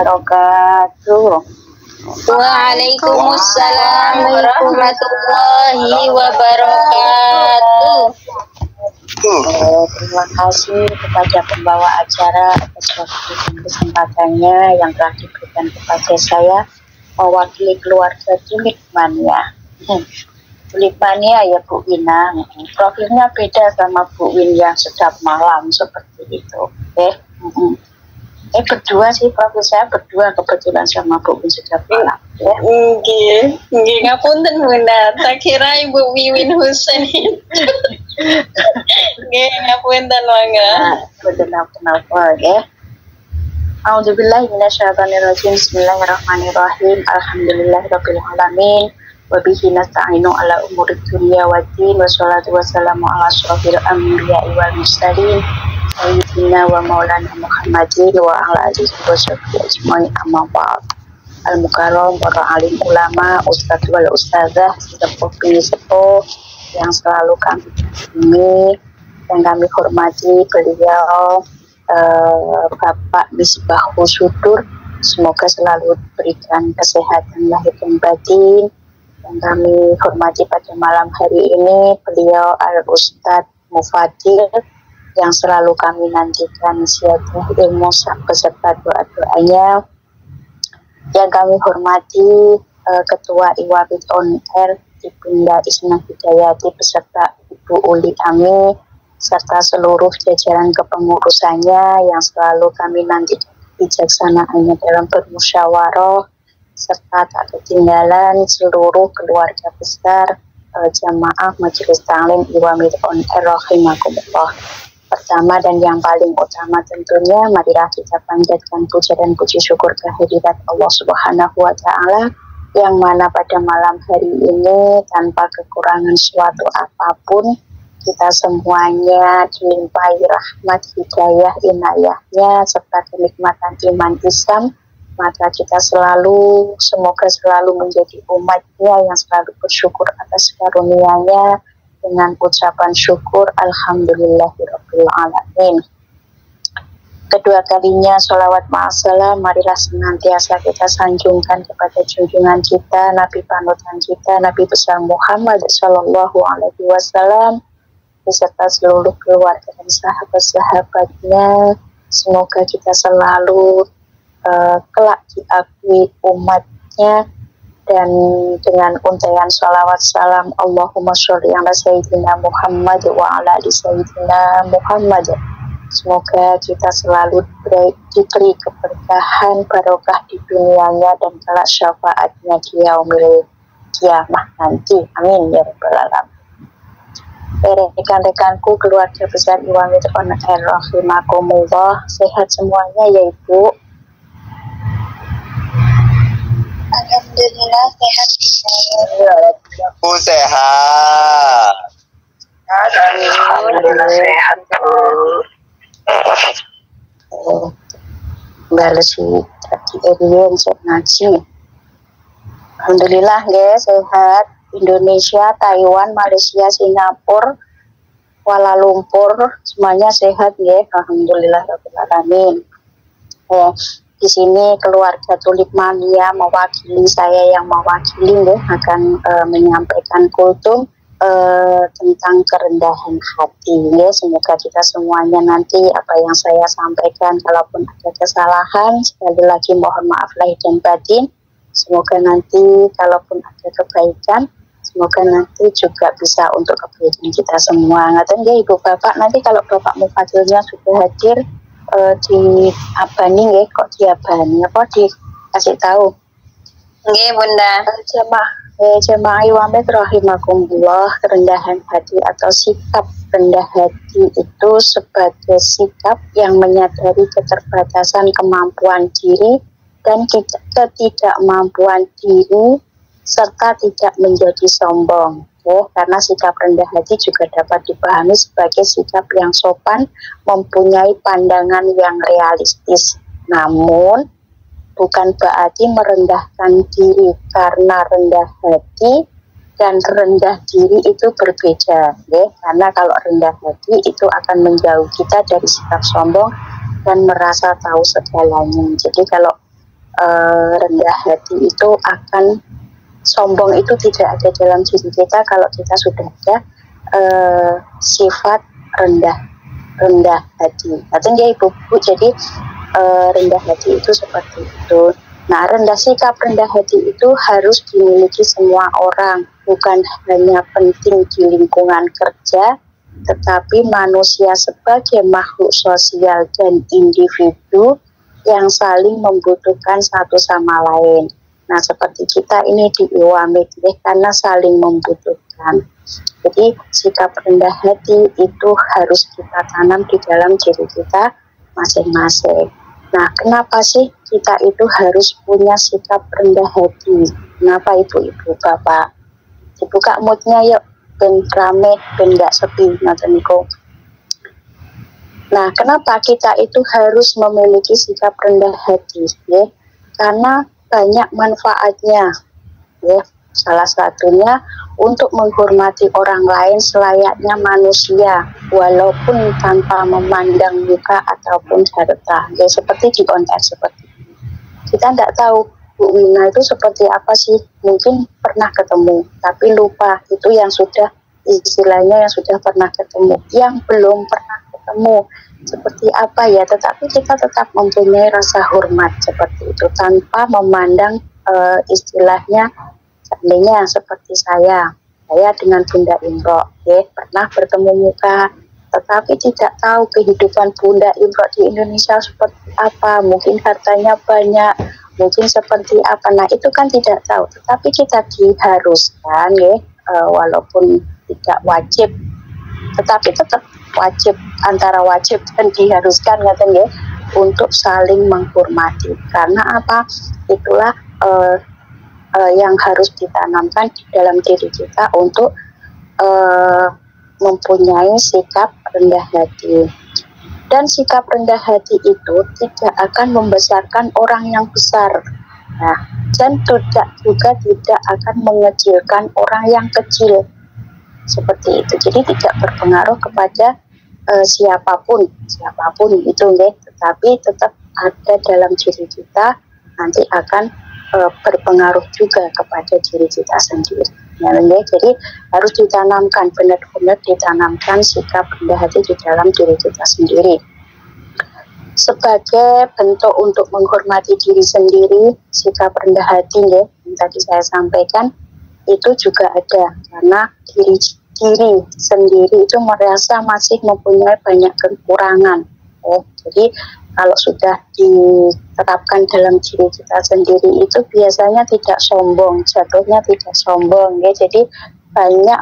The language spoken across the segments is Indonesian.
wabarakatuh. Waalaikumsalam warahmatullahi wabarakatuh. Terima kasih kepada pembawa acara atas waktu dan kesempatannya yang telah diberikan kepada saya mewakili keluarga Tulik Mania. Tulik Mania ya Bu Wina, profilnya beda sama Bu Win yang sedap malam seperti itu. Berdua sih, profil saya berdua kebetulan sama Bu Win sedap malam. Nggih, ngapunten Bunda. Tak kira Ibu Wiwin Husein. Nggih, ngapunten mangga. Kenapa ya? A'udzubillahi minasyaitonirrajim. Bismillahirrahmanirrahim. Alhamdulillahirabbil alamin. Wa bihi nasta'inu ala umurid dunya waddin. Wassalatu wassalamu ala asyrofil anbiya'i wal mursalin. Sayyidina wa maulana Muhammadin wa ala alihi wa sahbihi ajmain, amma ba'd. Al-Mukarram, para alim ulama, ustadz wal ustazah, sepuh yang selalu kami ini yang kami hormati beliau Bapak Misbahul Sudur, semoga selalu diberikan kesehatan lahir dan batin. Yang kami hormati pada malam hari ini beliau Al-Ustadz Mufadil yang selalu kami nantikan siadah ilmu beserta doa-doanya. Yang kami hormati Ketua Iwabit On Air Ibunda Isna Hidayati beserta Ibu Uli Ami serta seluruh jajaran kepengurusannya yang selalu kami nantikan bijaksanaannya dalam bermusyawarah serta tak ketinggalan seluruh keluarga besar jamaah Majelis Ta'lim Iwabit On Air rahimakumullah. Pertama dan yang paling utama tentunya marilah kita panjatkan puja dan puji syukur kehadirat Allah Subhanahu wa Ta'ala yang mana pada malam hari ini tanpa kekurangan suatu apapun kita semuanya dilimpahi rahmat, hidayah, inayahnya serta kenikmatan iman Islam. Maka kita semoga selalu menjadi umatnya yang selalu bersyukur atas karunia-Nya dengan ucapan syukur alhamdulillahirabbil alamin. Kedua kalinya sholawat ma'asalam marilah senantiasa kita sanjungkan kepada junjungan kita, Nabi panutan kita, Nabi besar Muhammad sallallahu alaihi wasallam beserta seluruh keluarga dan sahabat-sahabatnya. Semoga kita selalu kelak diakui umatnya dan dengan untaian salawat salam Allahumma sholli ala sayyidina Muhammad wa ala ali sayyidina Muhammad. Semoga kita selalu diberi keberkahan barokah di dunianya dan kelak syafaatnya di yaumil kiamah nanti. Amin ya rabbal alamin. Rekan-rekanku keluarga besar Iwamit On Air rahimakumullah, sehat semuanya ya Ibu? Alhamdulillah sehat. Aku sehat. Alhamdulillah sehat. Balesi tadi Erian ngaji. Alhamdulillah nggih sehat. Indonesia, Taiwan, Malaysia, Singapura, Kuala Lumpur semuanya sehat nggih. Alhamdulillah rabbil alamin. Di sini keluarga Tulik Mania mewakili saya yang mewakili akan menyampaikan kultum tentang kerendahan hati. Semoga kita semuanya nanti apa yang saya sampaikan kalaupun ada kesalahan sekali lagi mohon maaf lahir dan batin. Semoga nanti kalaupun ada kebaikan semoga nanti juga bisa untuk kebaikan kita semua. Ngaten nggih Ibu Bapak, nanti kalau Bapak Mufadilnya sudah hadir di abani nggih, kok di abani apa dikasih tahu Nggih Bunda. Jemaah Iwamit rahimakumullah, kerendahan hati atau sikap rendah hati itu sebagai sikap yang menyadari keterbatasan kemampuan diri dan ketidakmampuan diri serta tidak menjadi sombong. Karena sikap rendah hati juga dapat dipahami sebagai sikap yang sopan, mempunyai pandangan yang realistis. Namun, bukan berarti merendahkan diri, karena rendah hati dan rendah diri itu berbeda. Karena kalau rendah hati itu akan menjauh kita dari sikap sombong dan merasa tahu segalanya. Jadi kalau rendah hati itu akan, sombong itu tidak ada dalam diri kita kalau kita sudah ada sifat rendah hati. Artinya ibu-ibu, jadi rendah hati itu seperti itu. Nah, sikap rendah hati itu harus dimiliki semua orang, bukan hanya penting di lingkungan kerja, tetapi manusia sebagai makhluk sosial dan individu yang saling membutuhkan satu sama lain. Nah, seperti kita ini di Iwamid karena saling membutuhkan. Jadi sikap rendah hati itu harus kita tanam di dalam diri kita masing-masing. Nah, kenapa sih kita itu harus punya sikap rendah hati? Kenapa ibu-ibu, bapak? Dibuka moodnya yuk, ben rame, ben gak sepi, ngoten niku. Nah, kenapa kita itu harus memiliki sikap rendah hati? Ya? Karena banyak manfaatnya. Ya. Salah satunya untuk menghormati orang lain selayaknya manusia, walaupun tanpa memandang muka ataupun harta. Ya, seperti di konteks seperti ini. Kita tidak tahu Bu Wina itu seperti apa sih. Mungkin pernah ketemu, tapi lupa. Itu yang sudah, istilahnya yang sudah pernah ketemu. Yang belum pernah ketemu seperti apa ya, tetapi kita tetap mempunyai rasa hormat seperti itu tanpa memandang istilahnya. Seandainya seperti saya dengan Bunda Imro, pernah bertemu muka, tetapi tidak tahu kehidupan Bunda Imro di Indonesia seperti apa, mungkin hartanya banyak, mungkin seperti apa. Nah, itu kan tidak tahu, tetapi kita diharuskan, walaupun tidak wajib, tetapi tetap wajib, antara wajib dan diharuskan, untuk saling menghormati. Karena apa? Itulah yang harus ditanamkan di dalam diri kita untuk mempunyai sikap rendah hati. Dan sikap rendah hati itu tidak akan membesarkan orang yang besar. Nah, dan juga tidak akan mengecilkan orang yang kecil. Seperti itu. Jadi tidak berpengaruh kepada siapapun itu, tetapi tetap ada dalam diri kita, nanti akan berpengaruh juga kepada diri kita sendiri. Jadi harus ditanamkan, benar-benar ditanamkan sikap rendah hati di dalam diri kita sendiri. Sebagai bentuk untuk menghormati diri sendiri, sikap rendah hati yang tadi saya sampaikan itu juga ada, karena diri sendiri itu merasa masih mempunyai banyak kekurangan. Jadi kalau sudah diterapkan dalam diri kita sendiri itu biasanya tidak sombong, jatuhnya tidak sombong, Jadi banyak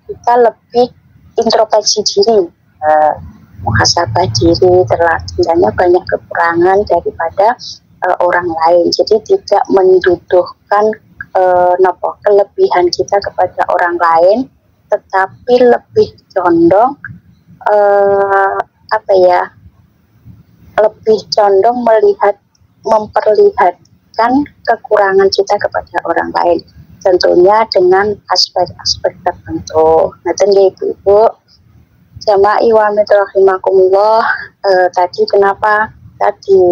kita lebih introspeksi diri, muhasabah diri, terlihatnya banyak kekurangan daripada orang lain. Jadi tidak menduduhkan kelebihan kita kepada orang lain, tetapi lebih condong lebih condong memperlihatkan kekurangan kita kepada orang lain, tentunya dengan aspek-aspek tertentu. Nah, ibu-ibu jamaah Iwamid rahimakumullah, tadi kenapa tadi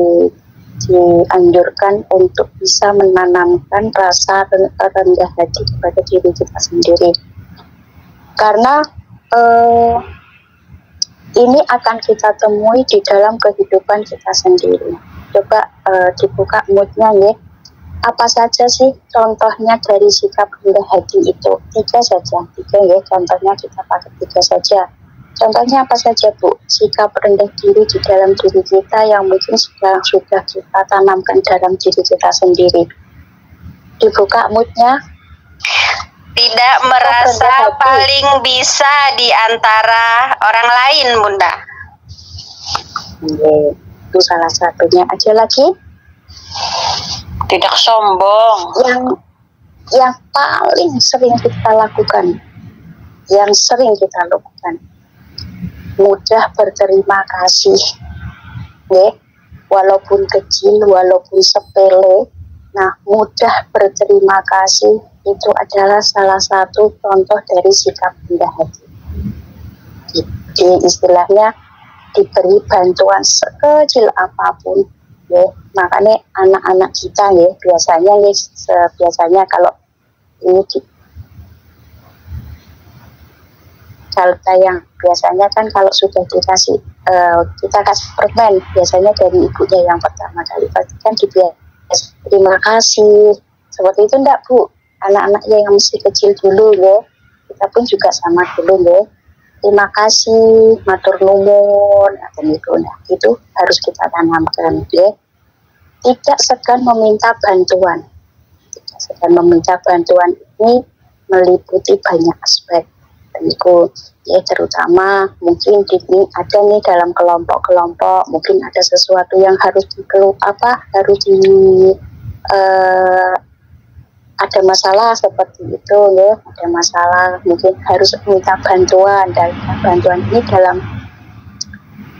dianjurkan untuk bisa menanamkan rasa rendah hati kepada diri kita sendiri, karena ini akan kita temui di dalam kehidupan kita sendiri. Coba dibuka moodnya, apa saja sih contohnya dari sikap rendah hati itu? 3 saja, contohnya kita pakai 3 saja. Contohnya apa saja, Bu? Sikap rendah diri di dalam diri kita yang mungkin sudah kita tanamkan dalam diri kita sendiri. Dibuka moodnya. Tidak merasa paling bisa di antara orang lain, Bunda. Itu salah satunya. Aja lagi. Tidak sombong. Yang paling sering kita lakukan. Mudah berterima kasih. Walaupun kecil, walaupun sepele. Nah, mudah berterima kasih itu adalah salah satu contoh dari sikap rendah hati. Istilahnya diberi bantuan sekecil apapun, ya. Makanya anak-anak kita ya biasanya kalau ini yang biasanya kan kalau sudah dikasih kita kasih permen biasanya dari ibunya yang pertama kali pasti kan terima kasih seperti itu enggak Bu, anak-anaknya yang masih kecil dulu ya, kita pun juga sama dulu ya, terima kasih, matur nuwun, itu harus kita tanamkan ya. Tidak segan meminta bantuan, ini meliputi banyak aspek. Itu ya, terutama mungkin ada nih dalam kelompok-kelompok, mungkin ada sesuatu yang harus ada masalah seperti itu ya, ada masalah mungkin harus minta bantuan, dan bantuan ini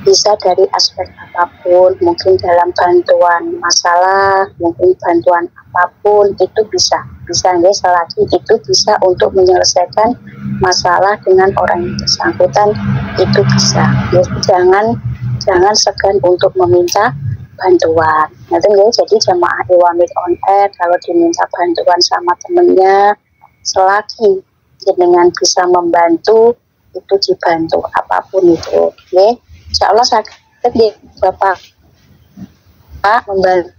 bisa dari aspek apapun, mungkin dalam bantuan masalah, mungkin bantuan apapun itu bisa ya, selagi itu bisa untuk menyelesaikan masalah dengan orang yang bersangkutan itu bisa ya, jangan segan untuk meminta bantuan. Nanti ya, jadi jamaah Iwamid on air kalau diminta bantuan sama temennya, selagi dengan bisa membantu itu dibantu apapun itu ya. Insya Allah sakit di Bapak membantu.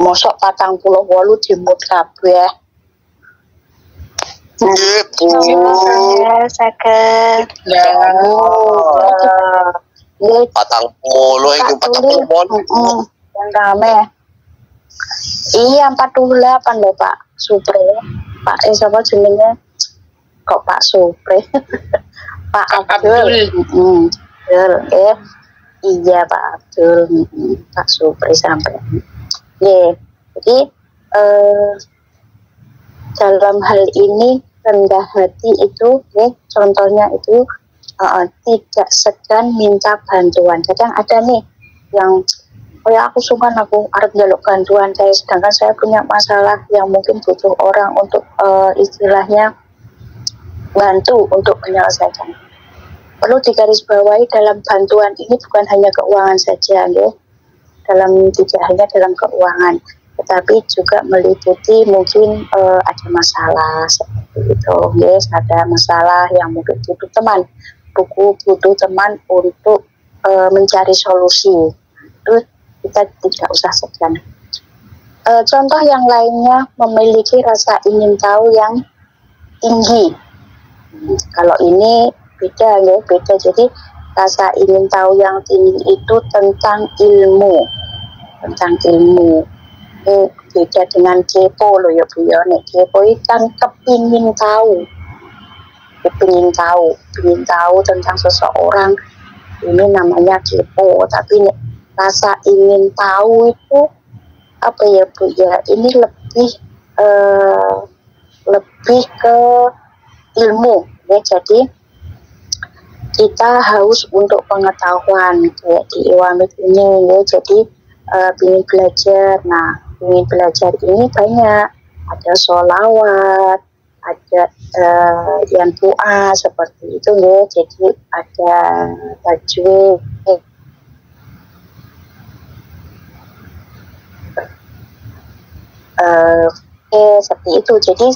Mosok 48 dimut kabeh. Sakit. Ya. 40 iki 40. Yang rame. Iya 48 lho Pak Supre. Pak siapa jenenge? Kok Pak Supre? Pak Abdul. Iya Pak Abdul. Pak Supre sampai. Ya, jadi dalam hal ini rendah hati itu, ya, contohnya itu tidak segan minta bantuan. Kadang ada nih yang aku sungkan aku harus jaluk bantuan saya, sedangkan saya punya masalah yang mungkin butuh orang untuk istilahnya bantu untuk menyelesaikan. Perlu digarisbawahi dalam bantuan ini bukan hanya keuangan saja, ya. Tidak hanya dalam keuangan, tetapi juga meliputi mungkin ada masalah seperti itu, yes, ada masalah yang mungkin butuh teman, butuh teman untuk mencari solusi. Itu kita tidak usah segan. Contoh yang lainnya, memiliki rasa ingin tahu yang tinggi. Kalau ini beda ya, beda. Jadi rasa ingin tahu yang tinggi itu tentang ilmu. Beda dengan kepo loh ya Bu ya. Nek kepo itu kan kepingin tahu tentang seseorang, ini namanya kepo. Tapi nek rasa ingin tahu itu apa ya Bu ya, ini lebih ke ilmu ya. Jadi kita haus untuk pengetahuan kayak di Iwamid ini ya. Jadi ingin belajar. Nah, ingin belajar ini banyak, ada sholawat, ada yang doa seperti itu ya. Jadi ada tajwid, seperti itu. Jadi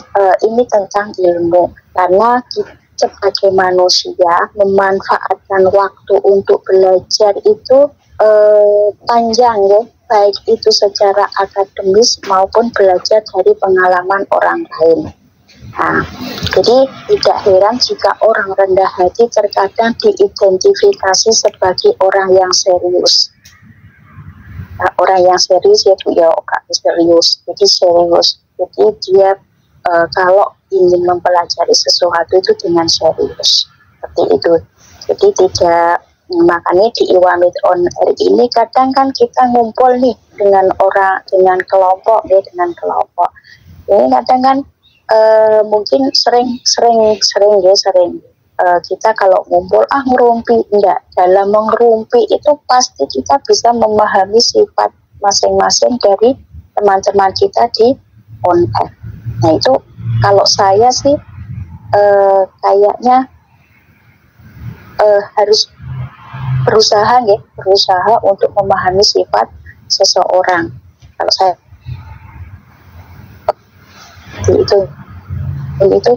ini tentang ilmu, karena kita sebagai manusia memanfaatkan waktu untuk belajar itu panjang ya, baik itu secara akademis maupun belajar dari pengalaman orang lain. Nah, jadi tidak heran jika orang rendah hati terkadang diidentifikasi sebagai orang yang serius. Nah, orang yang serius ya Bu ya, serius. Jadi serius. Jadi dia kalau ingin mempelajari sesuatu itu dengan serius, seperti itu. Jadi tidak, makanya di Iwamid on air ini kadang kan kita ngumpul nih dengan orang, dengan kelompok ya, ini kadang kan mungkin sering kita kalau ngumpul ngerumpi, enggak. Dalam mengerumpi itu pasti kita bisa memahami sifat masing-masing dari teman-teman kita di on air. Nah itu kalau saya sih kayaknya harus berusaha untuk memahami sifat seseorang. Kalau saya itu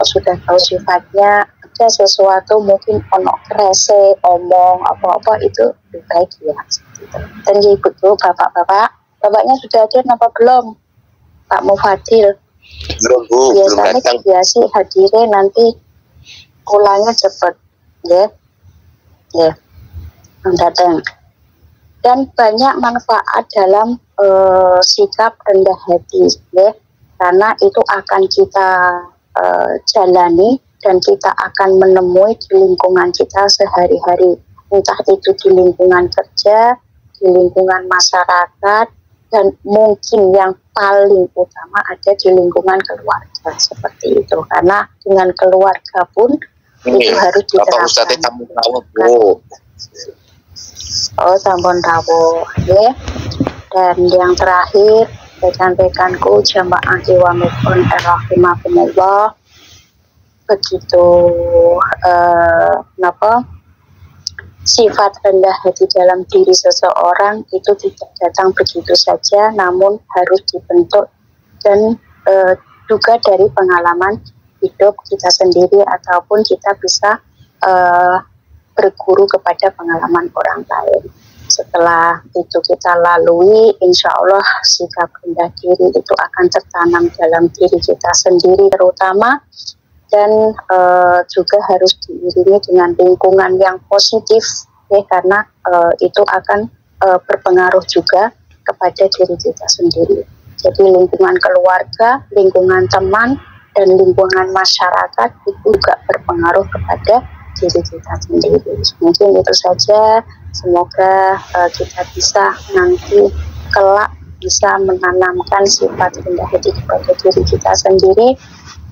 sudah tahu sifatnya, ada sesuatu mungkin ono krese omong apa-apa itu lebih baik ya. Dan betul bapaknya sudah hadir apa belum, Pak Mufadil? Belum Bu, Biasanya biasa hadirnya nanti pulangnya cepat ya mendatang. Dan banyak manfaat dalam sikap rendah hati ya, karena itu akan kita jalani dan kita akan menemui di lingkungan kita sehari-hari, entah itu di lingkungan kerja, di lingkungan masyarakat, dan mungkin yang paling utama ada di lingkungan keluarga seperti itu. Karena dengan keluarga pun itu harus diterapkan. Oh, tampon rawuh ya. Dan yang terakhir, rekan-rekanku jamaah Iwamikun rahimahumullah, begitu sifat rendah hati dalam diri seseorang itu tidak datang begitu saja, namun harus dibentuk dan juga dari pengalaman hidup kita sendiri, ataupun kita bisa berguru kepada pengalaman orang lain. Setelah itu kita lalui, insya Allah sikap rendah diri itu akan tertanam dalam diri kita sendiri terutama, dan juga harus diiringi dengan lingkungan yang positif ya, karena itu akan berpengaruh juga kepada diri kita sendiri. Jadi lingkungan keluarga, lingkungan teman, dan lingkungan masyarakat itu juga berpengaruh kepada diri kita sendiri. Mungkin itu saja. Semoga kita bisa nanti kelak bisa menanamkan sifat rendah hati kepada diri kita sendiri,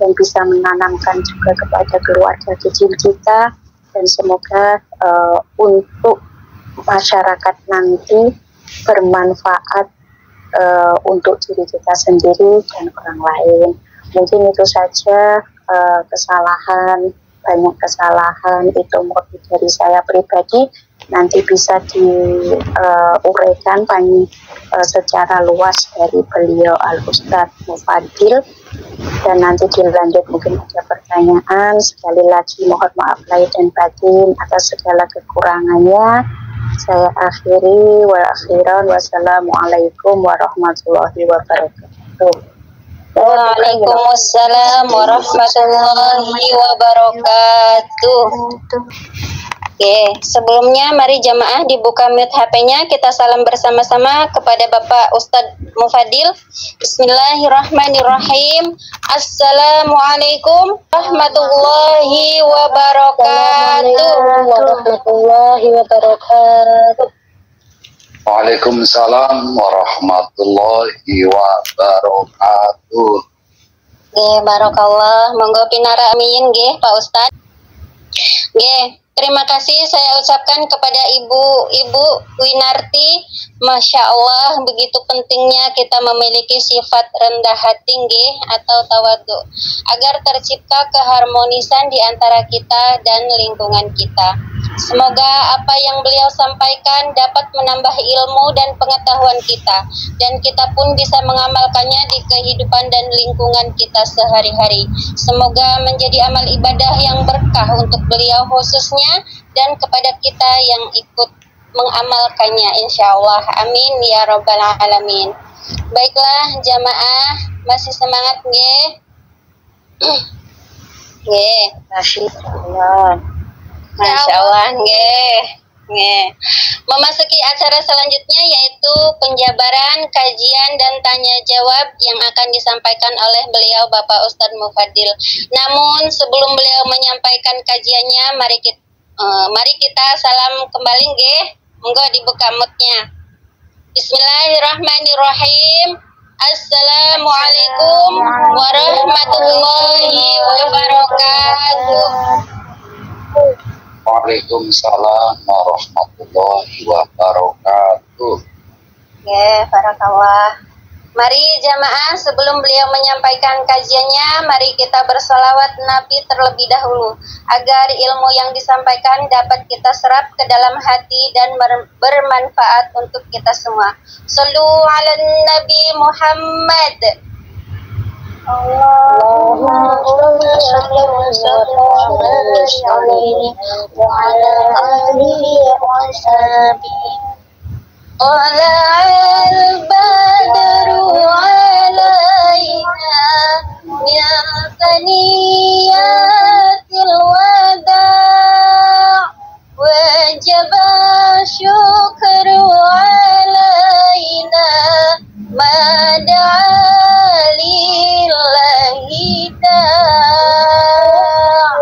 dan bisa menanamkan juga kepada keluarga kecil kita, dan semoga untuk masyarakat nanti bermanfaat untuk diri kita sendiri dan orang lain. Mungkin itu saja. Banyak kesalahan itu murni dari saya pribadi, nanti bisa diuraikan secara luas dari beliau Al-Ustadz Mufadil, dan nanti dilanjut mungkin ada pertanyaan. Sekali lagi mohon maaf lahir dan batin atas segala kekurangannya. Saya akhiri wa akhiran, wassalamualaikum warahmatullahi wabarakatuh. Waalaikumsalam warahmatullahi wabarakatuh. Oke, sebelumnya mari jamaah dibuka mute HP-nya, kita salam bersama-sama kepada Bapak Ustadz Mufadil. Bismillahirrahmanirrahim. Assalamualaikum warahmatullahi wabarakatuh. Warahmatullahi wabarakatuh. Waalaikumsalam warahmatullahi wabarakatuh. Barakallah, monggo pinara amin nggih Pak Ustadz. Nggih, terima kasih saya ucapkan kepada Ibu Winarti. Masya Allah, begitu pentingnya kita memiliki sifat rendah hati nggih, atau tawadu, agar tercipta keharmonisan di antara kita dan lingkungan kita. Semoga apa yang beliau sampaikan dapat menambah ilmu dan pengetahuan kita, dan kita pun bisa mengamalkannya di kehidupan dan lingkungan kita sehari-hari. Semoga menjadi amal ibadah yang berkah untuk beliau khususnya, dan kepada kita yang ikut mengamalkannya, insya Allah. Amin ya rabbal alamin. Baiklah jamaah, masih semangat nggih? Nggih, Masya Allah. Masya Allah, nggih. Memasuki acara selanjutnya, yaitu penjabaran, kajian, dan tanya jawab yang akan disampaikan oleh beliau Bapak Ustadz Mufadil. Namun sebelum beliau menyampaikan kajiannya, mari kita salam kembali nggih. Monggo dibuka mute-nya. Bismillahirrahmanirrahim. Assalamualaikum warahmatullahi wabarakatuh. Waalaikumsalam warahmatullahi wabarakatuh. Ya, barakallah. Mari jamaah, sebelum beliau menyampaikan kajiannya, mari kita bersolawat Nabi terlebih dahulu, agar ilmu yang disampaikan dapat kita serap ke dalam hati dan bermanfaat untuk kita semua. Sallu ala Nabi Muhammad. Allahumma shalli wa sallim alaihi wa ala alihi wa sahbihi. طلع البدر علينا من ثنيات الوداع وجب الشكر علينا ما دعا لله داع.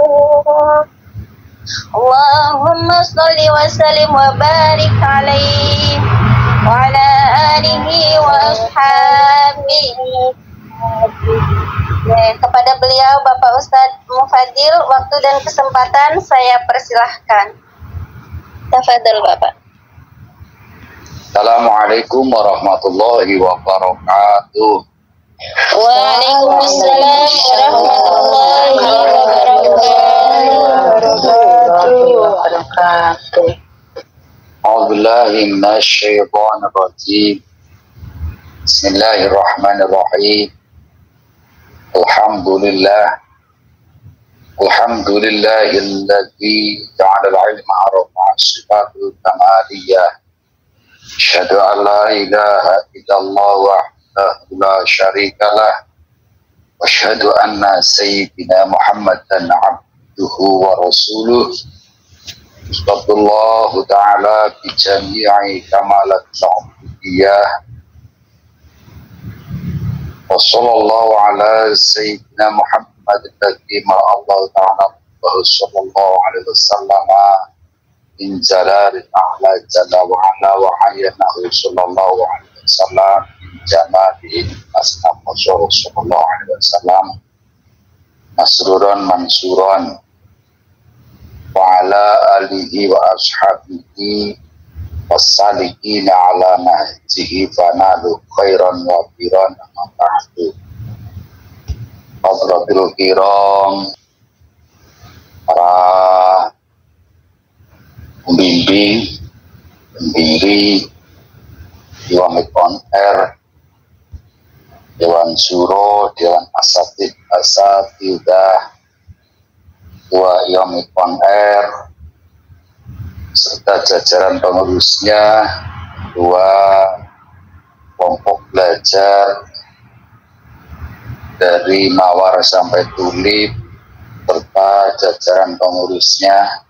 اللهم صل وسلم وبارك عليه wa ala alihi wa ashabihi. Kepada beliau Bapak Ustadz Mufadil, waktu dan kesempatan saya persilahkan. Tafadhol Bapak. Assalamualaikum warahmatullahi wabarakatuh. Waalaikumsalam warahmatullahi wabarakatuh. A'udzubillahi minasyaitonir rajim. Bismillahirrahmanirrahim. Alhamdulillahilladzi ja'ala al-'ilma arba'a sifatul kamaliyah. Asyhadu an la ilaha illallah wahdahu la syarikalah. Wa asyhadu anna sayyidina Muhammadan 'abduhu wa rasuluh. Sallallahu ta'ala bi jami'i kamalatil 'ubudiyah. Wa sallallahu ala sayyidina Muhammad alladzi Allah ta'ala wa sallallahu alaihi wasallam in jalalil a'la jalla wa ala wa hayyanahu sallallahu alaihi wasallam in jamalil asnaf sallallahu alaihi wasallam masruran mansuran wa ala alihi wa ashabihi wassalikin ala nahjihi fanalu khairan wa biran amma ba'du. Hadratul kiram, para pembimbing, pendiri Dewan On Air, Dewan Syuro, Dewan Asatidah, Ketua Dewan On Air, serta jajaran pengurusnya, ketua kelompok belajar dari Mawar sampai Tulip, serta jajaran pengurusnya,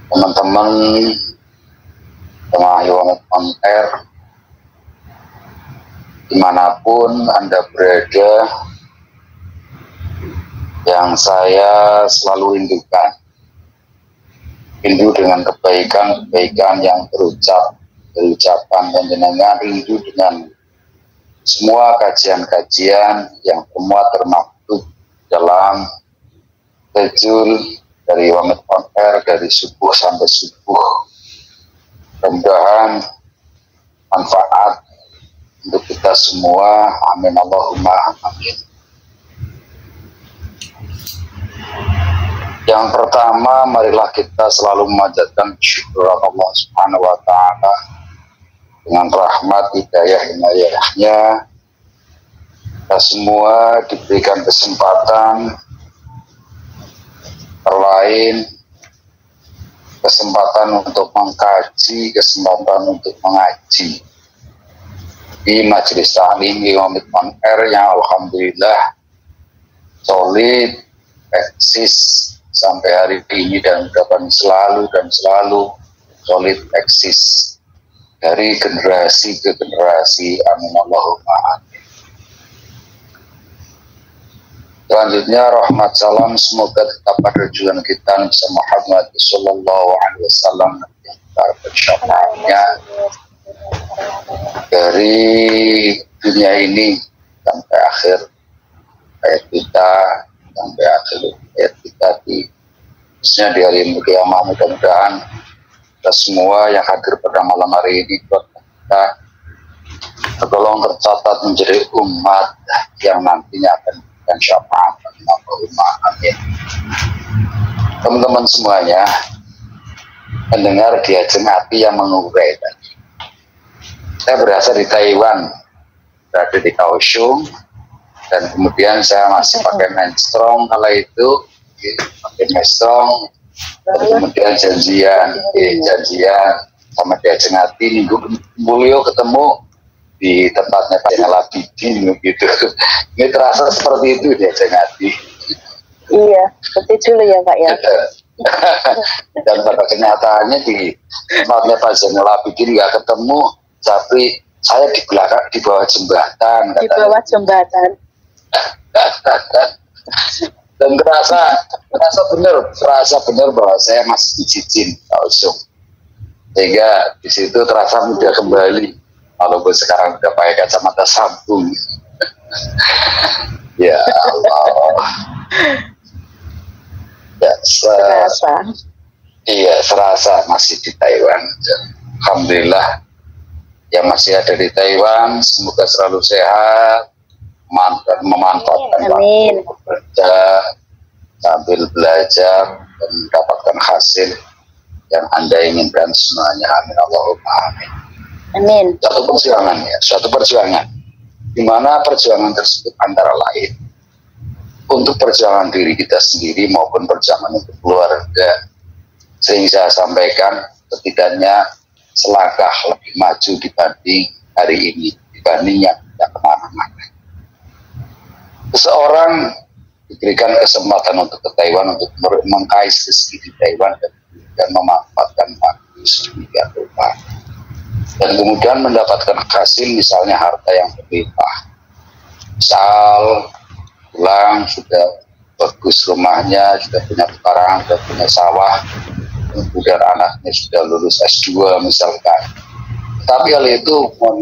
teman-teman teman Dewan On Air, dimanapun Anda berada, yang saya selalu rindukan. Rindu dengan kebaikan-kebaikan yang terucapan panjenengan, rindu dengan semua kajian-kajian yang semua termaktub dalam schedule dari Wamit On Air dari subuh sampai subuh. Mudah-mudahan manfaat untuk kita semua. Amin Allahumma amin. Yang pertama, marilah kita selalu memanjatkan syukur Allah Subhanahu wa Ta'ala dengan rahmat hidayah inayahnya. Kita semua diberikan kesempatan lain, kesempatan untuk mengkaji, kesempatan untuk mengaji di majelis ta'lim Wamit On Air yang alhamdulillah solid, eksis sampai hari ini dan mudah-mudahan selalu solid eksis dari generasi ke generasi. Amin Allahumma amin. Selanjutnya rahmat salam semoga tetap pada junjungan kita Nabi Muhammad sallallahu alaihi wasallam yang bersyafaatnya dari dunia ini sampai akhir hayat kita, sampai akhir hayat kita khususnya di hari kiamat. Mudah-mudahan kita semua yang hadir pada malam hari ini kita tergolong tercatat menjadi umat yang nantinya akan memberikan syafaat bagi umat. Amin. Teman-teman semuanya, mendengar di Ajeng Api yang mengurai tadi. Saya berasal di Taiwan, berada di Kaohsiung, dan kemudian saya masih pakai menstrong kala itu, pakai menstrong, dan kemudian janjian sama di Ajeng Api, minggu mulia ketemu di tempatnya Pak Labidin gitu. Ini terasa seperti itu di Ajeng Api. Iya, seperti dulu ya Pak ya. Dan pada kenyataannya di tempatnya Pak Zainal Abidin nggak ketemu, tapi saya di belakang, di bawah jembatan. Di bawah jembatan. Dan terasa benar bahwa saya masih dijijin langsung. Sehingga di situ terasa mudah kembali, walaupun sekarang udah pakai kacamata sambung. Ya Allah. Ya, serasa masih di Taiwan. Alhamdulillah yang masih ada di Taiwan, semoga selalu sehat, memanfaatkan waktu bekerja sambil belajar dan mendapatkan hasil yang Anda inginkan semuanya. Amin Allahumma amin. Amin. Suatu perjuangan di mana perjuangan tersebut antara lain untuk perjuangan diri kita sendiri maupun perjuangan untuk keluarga. Sehingga saya sampaikan setidaknya selangkah lebih maju dibanding hari ini, dibanding yang tidak kemana-mana. Seseorang diberikan kesempatan untuk ke Taiwan, untuk mengkais rezeki di Taiwan dan memanfaatkan waktu sedemikian rupa. Dan kemudian mendapatkan hasil, misalnya harta yang berlimpah. Misal pulang sudah bagus rumahnya, sudah punya pekarangan, sudah punya sawah, kemudian anaknya sudah lulus S2 misalkan. Tapi hal itu mohon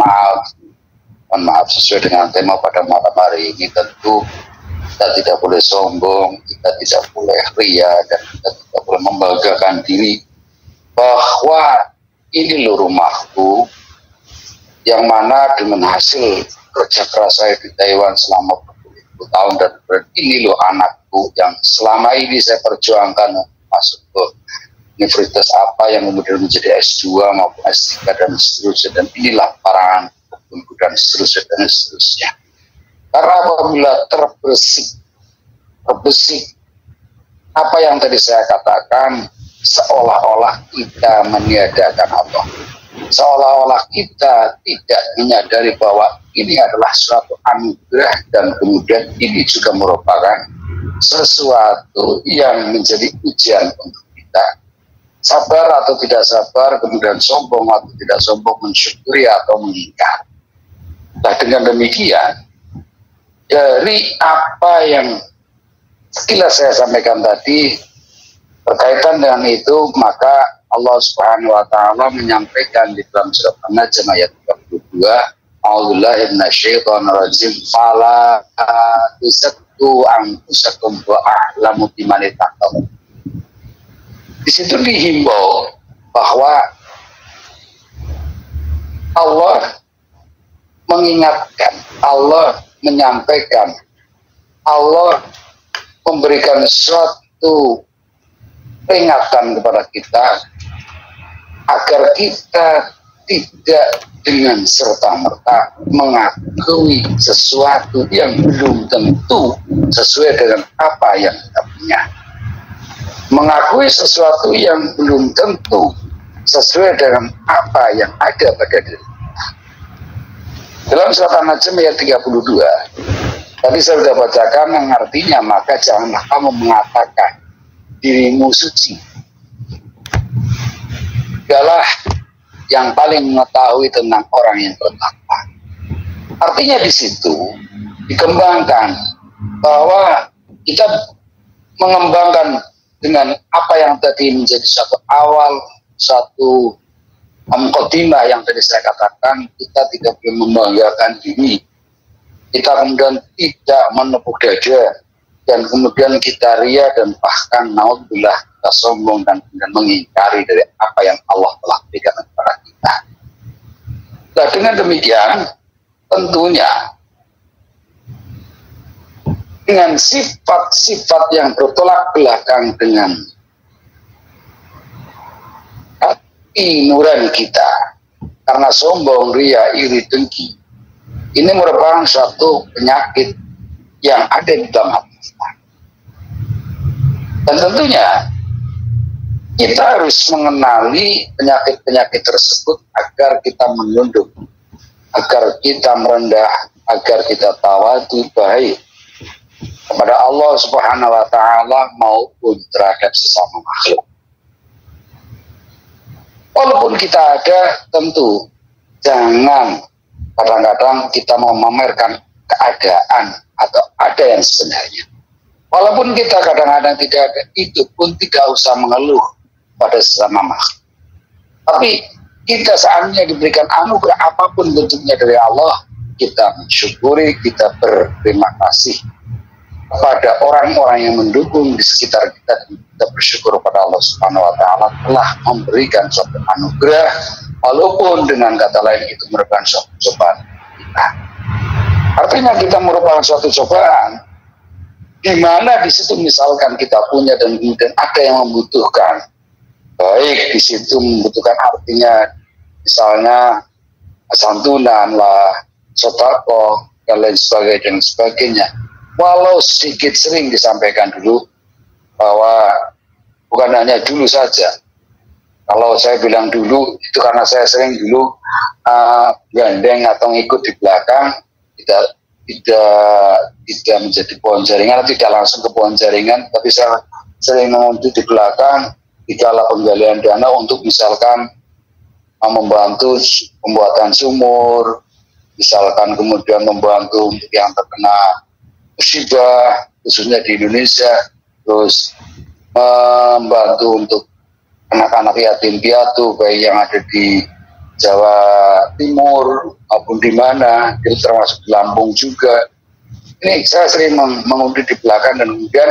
maaf sesuai dengan tema pada malam hari ini, tentu kita tidak boleh sombong, kita tidak boleh ria, dan kita tidak boleh membanggakan diri bahwa ini loh rumahku, yang mana dengan hasil kerja keras saya di Taiwan selama tahun, dan ini loh anakku yang selama ini saya perjuangkan masuk ke universitas apa yang kemudian menjadi S2 maupun S3 dan seterusnya, dan inilah parangan dan seterusnya. Karena apabila terbersih apa yang tadi saya katakan, seolah-olah kita meniadakan Allah, seolah-olah kita tidak menyadari bahwa ini adalah suatu anugerah, dan kemudian ini juga merupakan sesuatu yang menjadi ujian untuk kita. Sabar atau tidak sabar, kemudian sombong atau tidak sombong, mensyukuri atau mengingkar. Nah, dengan demikian, dari apa yang sekilas saya sampaikan tadi berkaitan dengan itu, maka Allah Subhanahu wa taala menyampaikan di dalam surat An-Najm ayat 32, A'udzubillahi minasyaitonir rajim, fala tuzakku anfusakum wa a'lamu biman ittaqaa. Di situ dihimbau bahwa Allah mengingatkan, Allah menyampaikan, Allah memberikan suatu peringatan kepada kita agar kita tidak dengan serta-merta mengakui sesuatu yang belum tentu sesuai dengan apa yang kita punya. Mengakui sesuatu yang belum tentu sesuai dengan apa yang ada pada diri kita. Dalam surat An-Najm ayat 32, tadi saya sudah bacakan yang artinya, maka janganlah kamu mengatakan dirimu suci. Dialah yang paling mengetahui tentang orang yang bertakwa. Artinya di situ dikembangkan bahwa kita mengembangkan dengan apa yang tadi menjadi suatu awal, suatu mukadimah yang tadi saya katakan, kita tidak boleh membanggakan diri, kita kemudian tidak menepuk dada, dan kemudian kita ria, dan bahkan naudzubillah kita sombong dan kemudian mengingkari dari apa yang Allah telah berikan kepada kita. Nah, dengan demikian tentunya dengan sifat-sifat yang bertolak belakang dengan hati nurani kita, karena sombong, ria, iri, dengki, ini merupakan suatu penyakit yang ada di dalam hati kita. Dan tentunya kita harus mengenali penyakit-penyakit tersebut agar kita menunduk, agar kita merendah, agar kita tawadu baik kepada Allah Subhanahu wa Ta'ala maupun terhadap sesama makhluk. Walaupun kita ada, tentu jangan kadang-kadang kita memamerkan keadaan atau ada yang sebenarnya. Walaupun kita kadang-kadang tidak ada, itu pun tidak usah mengeluh pada sesama makhluk. Tapi kita seandainya diberikan anugerah apapun bentuknya dari Allah, kita mensyukuri, kita berterima kasih kepada orang-orang yang mendukung di sekitar kita, dan kita bersyukur kepada Allah Subhanahu wa Ta'ala telah memberikan suatu anugerah, walaupun dengan kata lain itu merupakan suatu cobaan kita. Artinya kita merupakan suatu cobaan di mana di situ misalkan kita punya dan kemudian ada yang membutuhkan, baik di situ membutuhkan artinya misalnya santunan lah, sedekah dan lain sebagainya. Walau sedikit sering disampaikan dulu bahwa bukan hanya dulu saja. Kalau saya bilang dulu itu karena saya sering dulu gandeng atau ngikut di belakang, tidak menjadi pohon jaringan, tidak langsung ke pohon jaringan, tapi saya sering mengikuti di belakang di kala penggalian dana untuk misalkan membantu pembuatan sumur, misalkan kemudian membantu untuk yang terkena musibah khususnya di Indonesia, terus membantu untuk anak-anak yatim piatu baik yang ada di Jawa Timur maupun di mana, jadi termasuk di Lampung juga. Ini saya sering mengundi di belakang, dan kemudian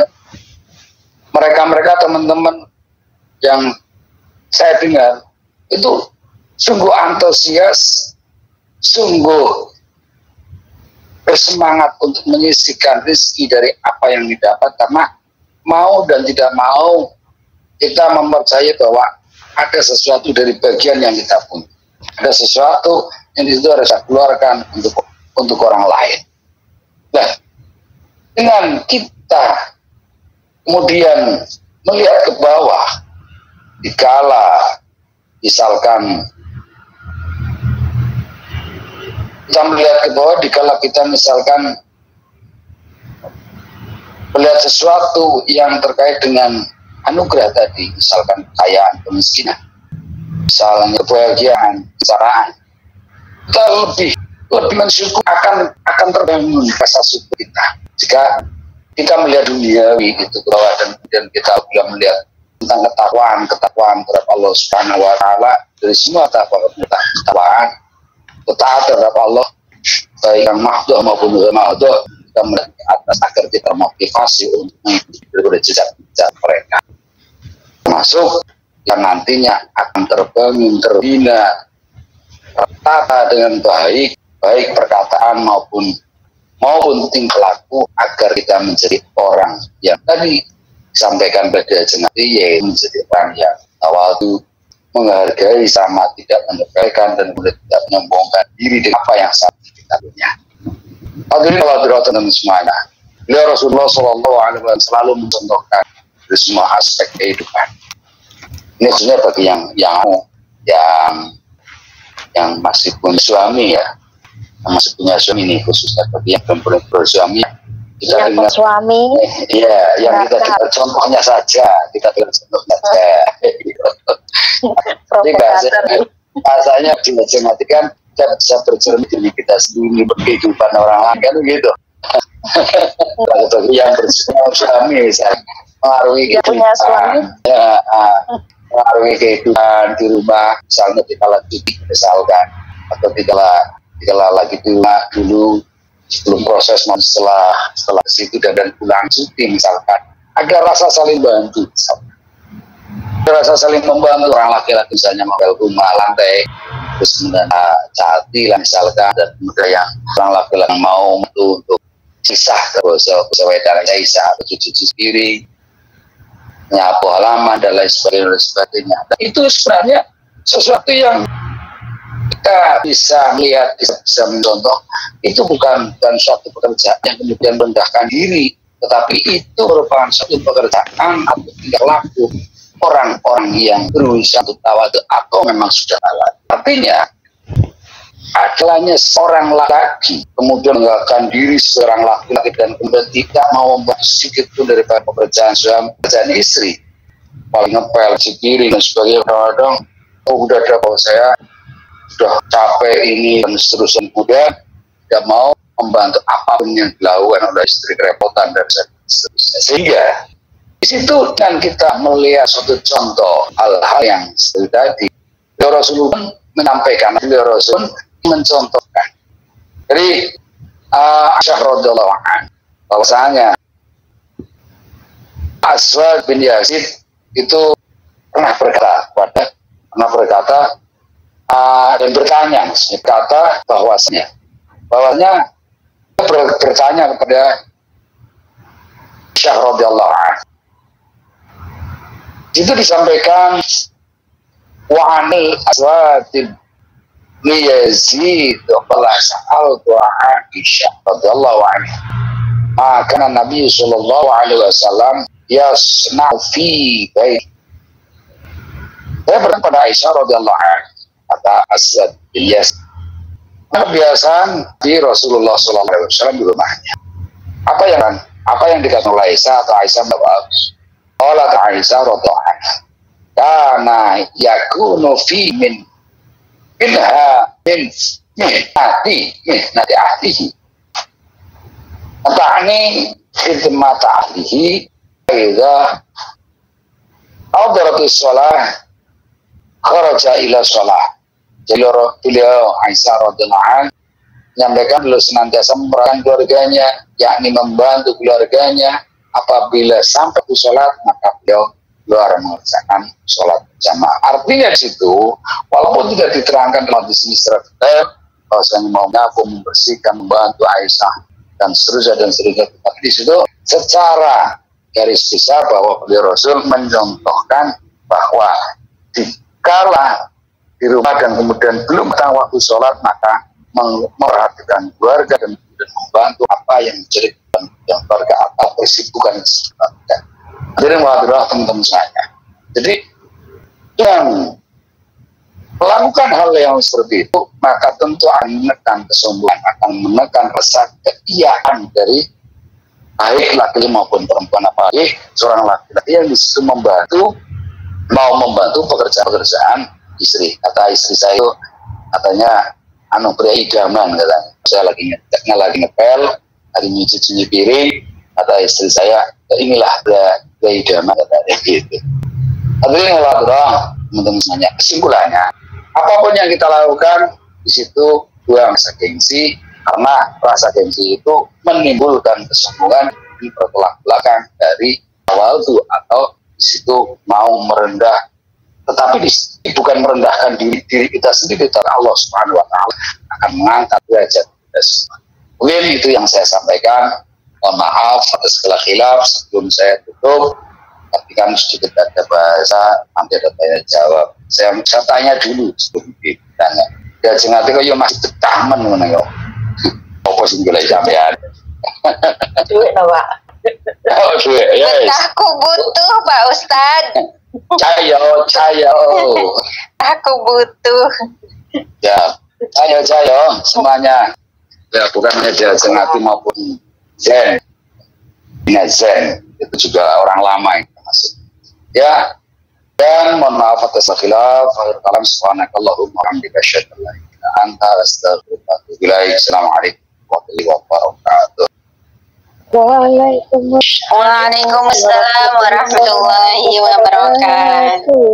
mereka teman-teman yang saya dengar itu sungguh antusias, sungguh bersemangat untuk menyisihkan rezeki dari apa yang didapat, karena mau dan tidak mau kita mempercayai bahwa ada sesuatu dari bagian yang kita punya, ada sesuatu yang itu harus kita keluarkan untuk orang lain. Nah, dengan kita kemudian melihat ke bawah, dikala misalkan kita melihat ke bawah, dikala kita misalkan melihat sesuatu yang terkait dengan anugerah tadi, misalkan kekayaan, kemiskinan, misalnya kebahagiaan, kesejahteraan, kita lebih mensyukur akan terbangun rasa syukur kita jika kita melihat duniawi itu ke bawah, dan kemudian kita juga melihat tentang ketakwaan terhadap Allah Subhanahu wa Ta'ala. Dari semua ketakwaan ketaatan terhadap Allah, baik yang mahdoh maupun yang mahdoh, kita melihat ke atas agar kita termotivasi untuk mengikuti jejak mereka, termasuk yang nantinya akan terbangun, terbina, tertata dengan baik perkataan maupun tingkah laku, agar kita menjadi orang yang tadi disampaikan pada jenazah, yaitu menjadi orang yang tawadu, menghargai sama, tidak menyebarkan dan tidak menyombongkan diri dengan apa yang saat kita punya. Hadirin hadirat semuanya, beliau Rasulullah SAW selalu mencontohkan dari semua aspek kehidupan. Ini khususnya bagi yang masih punya suami ya, yang masih punya suami, ini khususnya bagi yang belum bersuami. Kita ingat suami. Iya, yang kita contohnya saja, kita contohnya saja. Jadi bahasanya dimaksudkan kita bisa bercermin diri kita sendiri, berkehidupan orang lain, kan begitu. Bagi yang bersuami misalnya mengaruhi kehidupan, mengaruhi kehidupan di rumah, misalnya kita lagi misalkan, atau kita lagi di rumah dulu sebelum proses, setelah situ dan pulang cuti misalkan, ada rasa saling bantu misalkan. Ada rasa saling membantu, orang laki-laki misalnya membel rumah lantai, terus hati lah misalkan, dan kemudian yang orang laki-laki mau untuk sisah sewedan sisah atau cuci piring, nyapu halaman dan lain sebagainya. Dan itu sebenarnya sesuatu yang kita bisa melihat, bisa mencontoh. Itu bukan suatu pekerjaan yang kemudian merendahkan diri, tetapi itu merupakan suatu pekerjaan atau tidak laku orang-orang yang berusaha untuk tawadu atau memang sudah alat. Artinya adanya seorang laki kemudian meninggalkan diri seorang laki-laki dan kemudian tidak mau membantu sedikit pun daripada pekerjaan suami, pekerjaan istri, paling ngepel, piring dan sebagainya. Kadang-kadang udah ada bahwa saya sudah capek ini dan seterusnya, kemudian tidak mau membantu apapun yang dilakukan oleh istri, kerepotan dan seterusnya. Sehingga di situ kan kita melihat suatu contoh hal-hal yang seperti tadi. Rasulullah menyampaikan, Rasul mencontohkan. Jadi Aisyah radhiyallahu anha bahwasanya Aswad bin Yazid itu pernah berkata dan bertanya, kata bahwasanya bertanya kepada Aisyah radhiyallahu anha. Itu disampaikan wa anil Aswad bin Yazid qala sa'altu Aisyah radhiyallahu anha maka Nabi sallallahu alaihi wasallam yasna'u fi baiti. Saya bertanya pada Aisyah radhiyallahu anha, kata Aswad bin Yazid, kebiasaan di Rasulullah sallallahu alaihi wasallam di rumahnya. Apa yang dikatakan oleh Aisyah atau Aisyah menjawab, qala Aisyah radhiyallahu anha kana yakunu fi mihnati ahlihi ta'ni khidmat ahlihi idza hadaratis shalah kharaja ila shalah. Jadi beliau Aisyah radhiyallahu anha menyampaikan beliau senantiasa memerankan keluarganya, yakni membantu keluarganya apabila sampai ke sholat maka beliau keluar mengerjakan sholat jamaah. Artinya di situ, walaupun tidak diterangkan dalam di sini secara detail, bahwasanya mau menyapu, membersihkan, membantu Aisyah dan seterusnya, tapi di situ secara garis besar bahwa beliau Rasul mencontohkan bahwa dikala di rumah dan kemudian belum datang waktu sholat maka memperhatikan keluarga dan kemudian membantu apa yang menjadi keluarga atau kesibukan yang disebutkan. Jadi teman-teman saya. Jadi yang melakukan hal yang seperti itu maka tentu akan menekan kesombongan, akan menekan rasa keiaan dari baik laki maupun perempuan, apalagi seorang laki-laki yang disitu mau membantu pekerjaan istri. Kata istri saya itu katanya pria idaman, katanya. Saya lagi ngepel, lagi nyuci piring, kata istri saya, inilah pria idaman, katanya gitu. Artinya teman-teman nanya, kesimpulannya apapun yang kita lakukan di situ buang rasa gengsi, karena rasa gengsi itu menimbulkan kesombongan di bertolak belakang dari awal itu, atau di situ mau merendah, tetapi bukan merendahkan diri kita sendiri, tapi Allah Subhanahu wa Ta'ala akan mengangkat derajat kita semua. Mungkin itu yang saya sampaikan. Mohon maaf atas segala khilaf. Sebelum saya tutup, tapi kan sedikit ada bahasa, nanti ada tanya jawab. Saya tanya dulu sebelum ditanya. Ya jangan nanti kok masih taman mana yo. Apa sih gula sampean? Duit Pak. Oh duit, yes. Aku butuh Pak Ustadz. Cayo. Aku butuh. Ya, cayo semuanya. Ya bukan hanya Jajeng Hati maupun Zen. Zen itu juga orang lama yang termasuk. Ya, dan mohon maaf atas khilaf. Akhir kalam subhanakallahumma wa bihamdika asyhadu an la ilaha illa anta astaghfiruka wa atubu ilaik. Assalamualaikum warahmatullahi wabarakatuh. Waalaikumsalam warahmatullahi wabarakatuh.